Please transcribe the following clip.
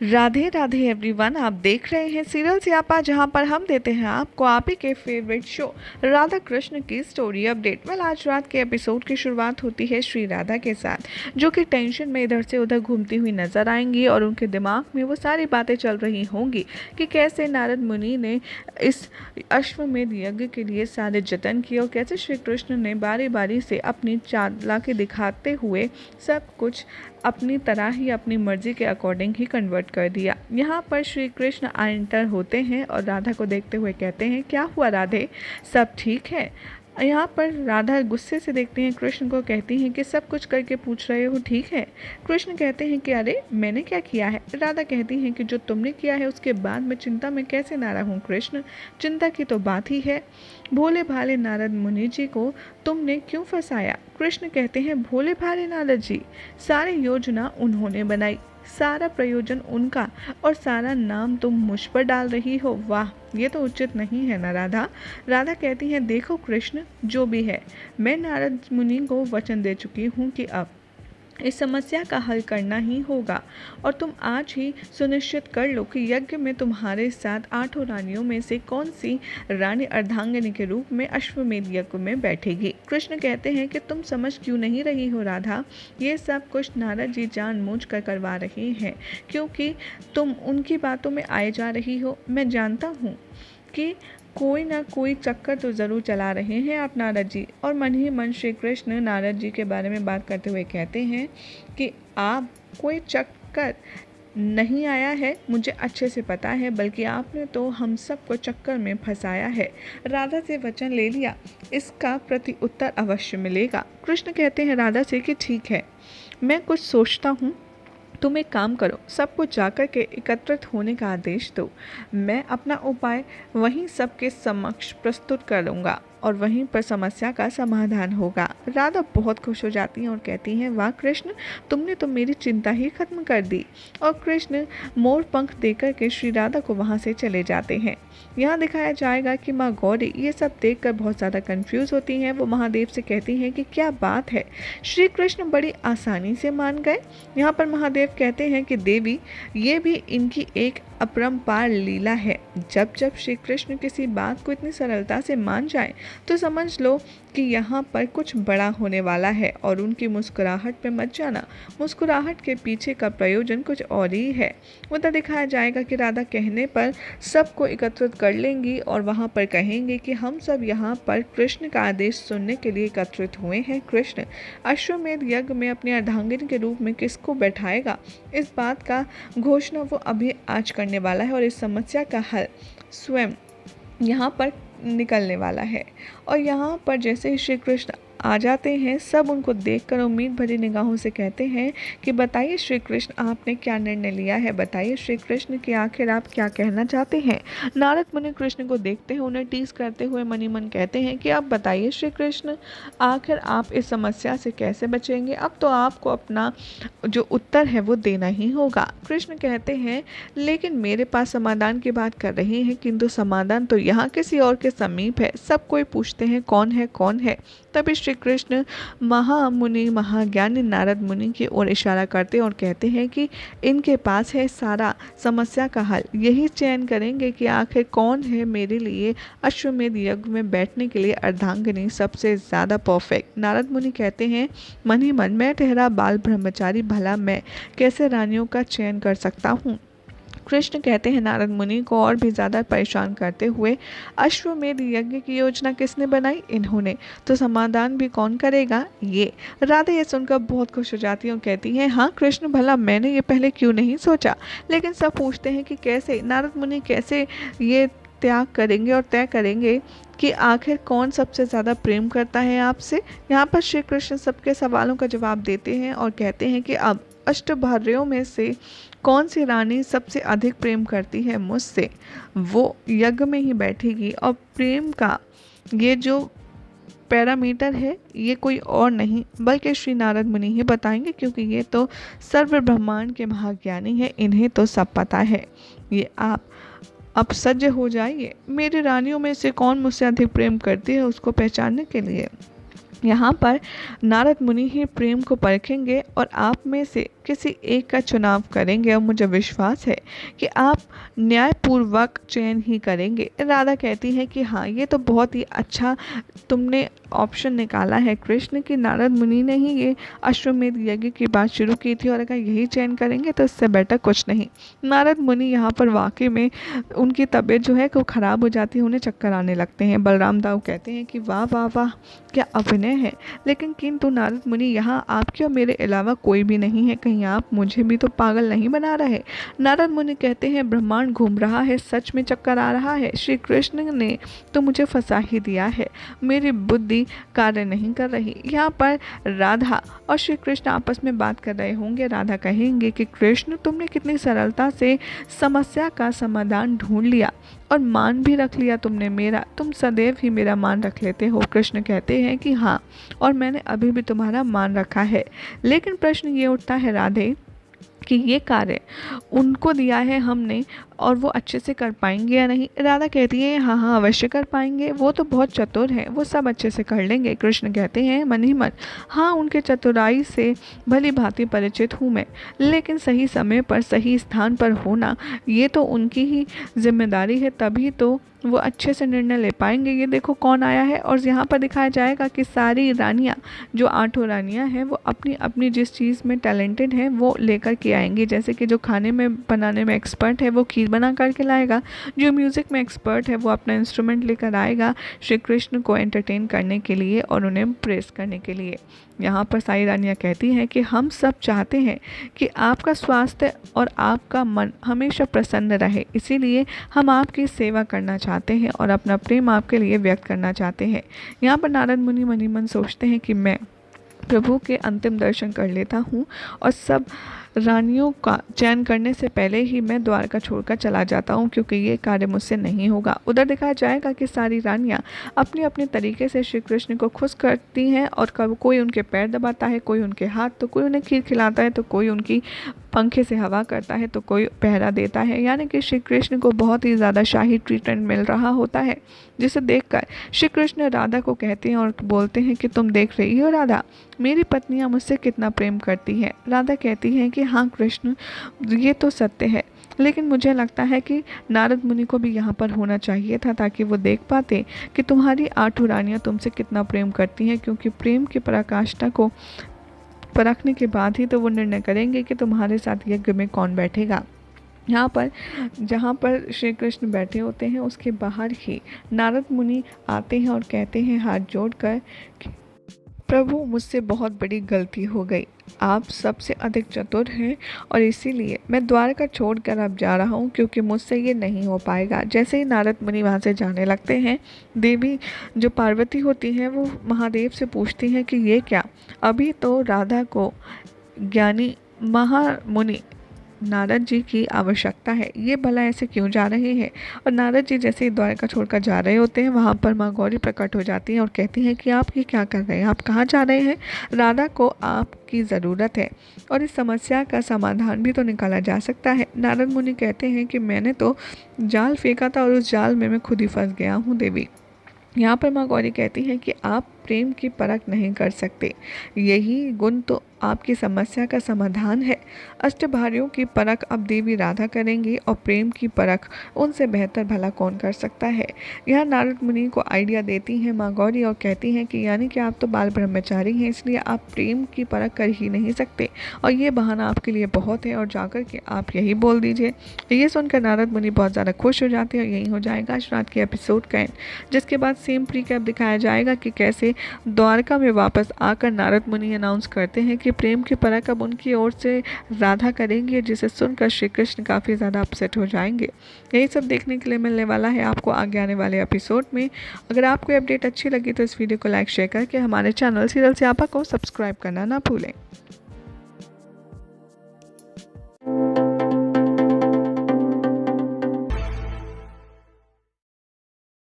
Radhe Radhe everyone, आप देख रहे हैं सीरियल स्यापा, जहां पर हम देते हैं आपको आप ही के फेवरेट शो राधा कृष्ण की स्टोरी अपडेट। आज रात के एपिसोड की शुरुआत होती है श्री राधा के साथ, जो कि टेंशन में इधर से उधर घूमती हुई नजर आएंगी और उनके दिमाग में वो सारी बातें चल रही होंगी कि कैसे नारद मुनि ने इस अश्वमेध यज्ञ के लिए सारे जतन किए और कैसे श्री कृष्ण ने बारी बारी से अपनी चालाकी दिखाते हुए सब कुछ अपनी तरह ही अपनी मर्जी के अकॉर्डिंग ही कन्वर्ट कर दिया। यहाँ पर श्री कृष्ण एंटर होते हैं और राधा को देखते हुए कहते हैं, क्या हुआ राधे, सब ठीक है? यहाँ पर राधा गुस्से से देखती हैं कृष्ण को, कहती हैं कि सब कुछ करके पूछ रहे हो ठीक है? कृष्ण कहते हैं कि अरे मैंने क्या किया है? राधा कहती हैं कि जो तुमने किया है उसके बाद मैं चिंता में कैसे ना रहूं कृष्ण, चिंता की तो बात ही है। भोले भाले नारद मुनि जी को तुमने क्यों फंसाया? कृष्ण कहते हैं, भोले भाले नारद जी, सारी योजना उन्होंने बनाई, सारा प्रयोजन उनका, और सारा नाम तुम मुझ पर डाल रही हो? वाह, ये तो उचित नहीं है ना राधा। राधा कहती है, देखो कृष्ण, जो भी है, मैं नारद मुनि को वचन दे चुकी हूँ कि अब इस समस्या का हल करना ही होगा, और तुम आज ही सुनिश्चित कर लो कि यज्ञ में तुम्हारे साथ 8 रानियों में से कौन सी रानी अर्धांगिनी के रूप में अश्वमेध यज्ञ में बैठेगी। कृष्ण कहते हैं कि तुम समझ क्यों नहीं रही हो राधा, ये सब कुछ नारद जी जानबूझ कर करवा रहे हैं, क्योंकि तुम उनकी बातों में आए जा रही हो। मैं जानता हूँ कि कोई ना कोई चक्कर तो ज़रूर चला रहे हैं आप नारद जी। और मन ही मन श्री कृष्ण नारद जी के बारे में बात करते हुए कहते हैं कि आप कोई चक्कर नहीं आया है, मुझे अच्छे से पता है, बल्कि आपने तो हम सबको चक्कर में फंसाया है। राधा से वचन ले लिया, इसका प्रति उत्तर अवश्य मिलेगा। कृष्ण कहते हैं राधा से कि ठीक है, मैं कुछ सोचता हूँ, तुम एक काम करो, सबको जाकर के एकत्रित होने का आदेश दो। मैं अपना उपाय वहीं सबके समक्ष प्रस्तुत करूँगा और वहीं पर समस्या का समाधान होगा। राधा बहुत खुश हो जाती हैं और कहती हैं, वाह कृष्ण, तुमने तो मेरी चिंता ही खत्म कर दी। और कृष्ण मोर पंख देकर के श्री राधा को वहाँ से चले जाते हैं। यहाँ दिखाया जाएगा कि माँ गौरी ये सब देखकर बहुत ज़्यादा कंफ्यूज होती हैं। वो महादेव से कहती हैं कि क्या बात है, श्री कृष्ण बड़ी आसानी से मान गए। यहाँ पर महादेव कहते हैं कि देवी, ये भी इनकी एक अपरंपार लीला है। जब जब श्री कृष्ण किसी बात को इतनी सरलता से मान जाए तो समझ लो कि यहाँ पर कुछ बड़ा होने वाला है। और उनकी मुस्कुराहट पे मत जाना, मुस्कुराहट के पीछे का प्रयोजन कुछ और ही है। उधर दिखाया जाएगा कि राधा कहने पर सबको एकत्रित कर लेंगी और वहाँ पर कहेंगे कि हम सब यहाँ पर कृष्ण का आदेश सुनने के लिए एकत्रित हुए हैं। कृष्ण अश्वमेध यज्ञ में अपनी अर्धांगिनी के रूप में किसको बैठाएगा, इस बात का घोषणा वो अभी आज करने वाला है, और इस समस्या का हल स्वयं यहाँ पर निकलने वाला है। और यहाँ पर जैसे ही श्री कृष्ण आ जाते हैं, सब उनको देखकर उम्मीद भरी निगाहों से कहते हैं कि बताइए श्री कृष्ण, आपने क्या निर्णय लिया है? बताइए श्री कृष्ण कि आखिर आप क्या कहना चाहते हैं? नारद मुनि कृष्ण को देखते हैं, उन्हें टीस करते हुए मनी मन कहते हैं कि अब बताइए श्री कृष्ण, आखिर आप इस समस्या से कैसे बचेंगे? अब तो आपको अपना जो उत्तर है वो देना ही होगा। कृष्ण कहते हैं, लेकिन मेरे पास समाधान की बात कर रही हैं, किंतु समाधान तो यहाँ किसी और के समीप है। सब कोई पूछते हैं कौन है कौन है। तभी श्री कृष्ण महामुनि महाज्ञानी नारद मुनि की ओर इशारा करते और कहते हैं कि इनके पास है सारा समस्या का हल। यही चयन करेंगे कि आखिर कौन है मेरे लिए अश्वमेध यज्ञ में बैठने के लिए अर्धांगिनी सबसे ज़्यादा परफेक्ट। नारद मुनि कहते हैं, मन ही मन, मैं ठहरा बाल ब्रह्मचारी, भला मैं कैसे रानियों का चयन कर सकता हूँ? कृष्ण कहते हैं नारद मुनि को और भी ज़्यादा परेशान करते हुए, अश्वमेध यज्ञ की योजना किसने बनाई? इन्होंने। तो समाधान भी कौन करेगा? ये। राधा ये सुनकर बहुत खुश हो जाती है और कहती हैं, हाँ कृष्ण, भला मैंने ये पहले क्यों नहीं सोचा? लेकिन सब पूछते हैं कि कैसे? नारद मुनि कैसे ये त्याग करेंगे और तय करेंगे कि आखिर कौन सबसे ज़्यादा प्रेम करता है आपसे? यहाँ पर श्री कृष्ण सबके सवालों का जवाब देते हैं और कहते हैं कि अब अष्टभार्यों में से कौन सी रानी सबसे अधिक प्रेम करती है मुझसे, वो यज्ञ में ही बैठेगी। और प्रेम का ये जो पैरामीटर है, ये कोई और नहीं बल्कि श्री नारद मुनि ही बताएंगे, क्योंकि ये तो सर्व ब्रह्मांड के महाज्ञानी है, इन्हें तो सब पता है। ये आप अब सज्ज हो जाइए, मेरी रानियों में से कौन मुझसे अधिक प्रेम करती है उसको पहचानने के लिए। यहाँ पर नारद मुनि ही प्रेम को परखेंगे और आप में से किसी एक का चुनाव करेंगे और मुझे विश्वास है कि आप न्यायपूर्वक चयन ही करेंगे। राधा कहती है कि हाँ, ये तो बहुत ही अच्छा तुमने ऑप्शन निकाला है कृष्ण, कि नारद मुनि ने ही ये अश्वमेध यज्ञ की बात शुरू की थी और अगर यही चयन करेंगे तो इससे बेटर कुछ नहीं। नारद मुनि यहाँ पर वाकई में उनकी तबीयत जो है वो ख़राब हो जाती है, उन्हें चक्कर आने लगते हैं। बलराम दाऊ कहते हैं कि वाह वाह वाह, क्या अभिनय है। लेकिन किंतु नारद मुनि, यहाँ आपके और मेरे अलावा कोई भी नहीं है, कहीं आप मुझे भी तो पागल नहीं बना रहे। नारद मुनि कहते हैं ब्रह्मांड घूम रहा है, सच में चक्कर आ रहा है। श्री कृष्ण ने तो मुझे फंसा ही दिया है, मेरी बुद्धि कार्य नहीं कर रही। यहाँ पर राधा और श्री कृष्ण आपस में बात कर रहे होंगे। राधा कहेंगे कि कृष्ण, तुमने कितनी सरलता से समस्या का समाधान ढूंढ लिया और मान भी रख लिया तुमने मेरा, तुम सदैव ही मेरा मान रख लेते हो। कृष्ण कहते हैं कि हाँ, और मैंने अभी भी तुम्हारा मान रखा है। लेकिन प्रश्न ये उठता है राधे कि ये कार्य उनको दिया है हमने और वो अच्छे से कर पाएंगे या नहीं। राधा कहती है हाँ हाँ, अवश्य कर पाएंगे, वो तो बहुत चतुर है, वो सब अच्छे से कर लेंगे। कृष्ण कहते हैं मन ही मन, हाँ, उनके चतुराई से भली भांति परिचित हूँ मैं, लेकिन सही समय पर सही स्थान पर होना ये तो उनकी ही जिम्मेदारी है, तभी तो वो अच्छे से निर्णय ले पाएंगे। ये देखो कौन आया है। और यहाँ पर दिखाया जाएगा कि सारी रानियाँ, जो 8 रानियाँ हैं, वो अपनी अपनी जिस चीज़ में टैलेंटेड हैं वो लेकर के आएंगी। जैसे कि जो खाने में बनाने में एक्सपर्ट है वो खीर बना करके लाएगा, जो म्यूज़िक में एक्सपर्ट है वो अपना इंस्ट्रूमेंट लेकर आएगा श्री कृष्ण को एंटरटेन करने के लिए और उन्हें प्रेस करने के लिए। यहाँ पर सारी रानियाँ कहती हैं कि हम सब चाहते हैं कि आपका स्वास्थ्य और आपका मन हमेशा प्रसन्न रहे, इसीलिए हम आपकी सेवा करना चाहते हैं और अपना प्रेम आपके लिए व्यक्त करना चाहते हैं। यहाँ पर नारद मुनि मन ही मन सोचते हैं कि मैं प्रभु के अंतिम दर्शन कर लेता हूँ और सब रानियों का चयन करने से पहले ही मैं द्वारका छोड़कर चला जाता हूँ, क्योंकि ये कार्य मुझसे नहीं होगा। उधर दिखाया जाएगा कि सारी रानियाँ अपने अपने तरीके से श्री कृष्ण को खुश करती हैं और कब कोई उनके पैर दबाता है, कोई उनके हाथ, तो कोई उन्हें खीर खिलाता है, तो कोई उनकी पंखे से हवा करता है, तो कोई पहरा देता है। यानी कि श्री कृष्ण को बहुत ही ज़्यादा शाही ट्रीटमेंट मिल रहा होता है, जिसे देखकर श्री कृष्ण राधा को कहते हैं और बोलते हैं कि तुम देख रही हो राधा, मेरी पत्नियां मुझसे कितना प्रेम करती हैं। राधा कहती हैं कि हाँ कृष्ण, ये तो सत्य है, लेकिन मुझे लगता है कि नारद मुनि को भी यहाँ पर होना चाहिए था, ताकि वो देख पाते कि तुम्हारी 8 रानियाँ तुमसे कितना प्रेम करती हैं, क्योंकि प्रेम की पराकाष्ठा को परखने के बाद ही तो वो निर्णय करेंगे कि तुम्हारे साथ यज्ञ में कौन बैठेगा। यहाँ पर जहाँ पर श्री कृष्ण बैठे होते हैं उसके बाहर ही नारद मुनि आते हैं और कहते हैं हाथ जोड़कर कि प्रभु, मुझसे बहुत बड़ी गलती हो गई, आप सबसे अधिक चतुर हैं और इसीलिए मैं द्वारका छोड़कर अब जा रहा हूँ, क्योंकि मुझसे ये नहीं हो पाएगा। जैसे ही नारद मुनि वहाँ से जाने लगते हैं, देवी जो पार्वती होती हैं वो महादेव से पूछती हैं कि ये क्या, अभी तो राधा को ज्ञानी महामुनि नारद जी की आवश्यकता है, ये भला ऐसे क्यों जा रहे हैं। और नारद जी जैसे ही द्वारका छोड़कर जा रहे होते हैं, वहाँ पर माँ गौरी प्रकट हो जाती हैं और कहती हैं कि आप ये क्या कर रहे हैं, आप कहाँ जा रहे हैं, राधा को आपकी ज़रूरत है और इस समस्या का समाधान भी तो निकाला जा सकता है। नारद मुनि कहते हैं कि मैंने तो जाल फेंका था और उस जाल में मैं खुद ही फंस गया हूँ देवी। यहाँ पर माँ गौरी कहती हैं कि आप प्रेम की परख नहीं कर सकते, यही गुण तो आपकी समस्या का समाधान है। अष्टभार्यों की परख अब देवी राधा करेंगी और प्रेम की परख उनसे बेहतर भला कौन कर सकता है। यह नारद मुनि को आइडिया देती हैं माँ गौरी और कहती हैं कि यानी कि आप तो बाल ब्रह्मचारी हैं, इसलिए आप प्रेम की परख कर ही नहीं सकते और ये बहाना आपके लिए बहुत है और जाकर के आप यही बोल दीजिए। ये सुनकर नारद मुनि बहुत ज़्यादा खुश हो जाते हैं और यही हो जाएगा आज रात के एपिसोड का एंड, जिसके बाद सेम प्रीकैप दिखाया जाएगा कि कैसे द्वारका में वापस आकर नारद मुनि अनाउंस करते हैं कि प्रेम की परख अब उनकी ओर से राधा करेंगे, जिसे सुनकर श्री कृष्ण काफ़ी ज़्यादा अपसेट हो जाएंगे। यही सब देखने के लिए मिलने वाला है आपको आगे आने वाले एपिसोड में। अगर आपको अपडेट अच्छी लगी तो इस वीडियो को लाइक शेयर करके हमारे चैनल सीरियल स्यापा को सब्सक्राइब करना ना भूलें।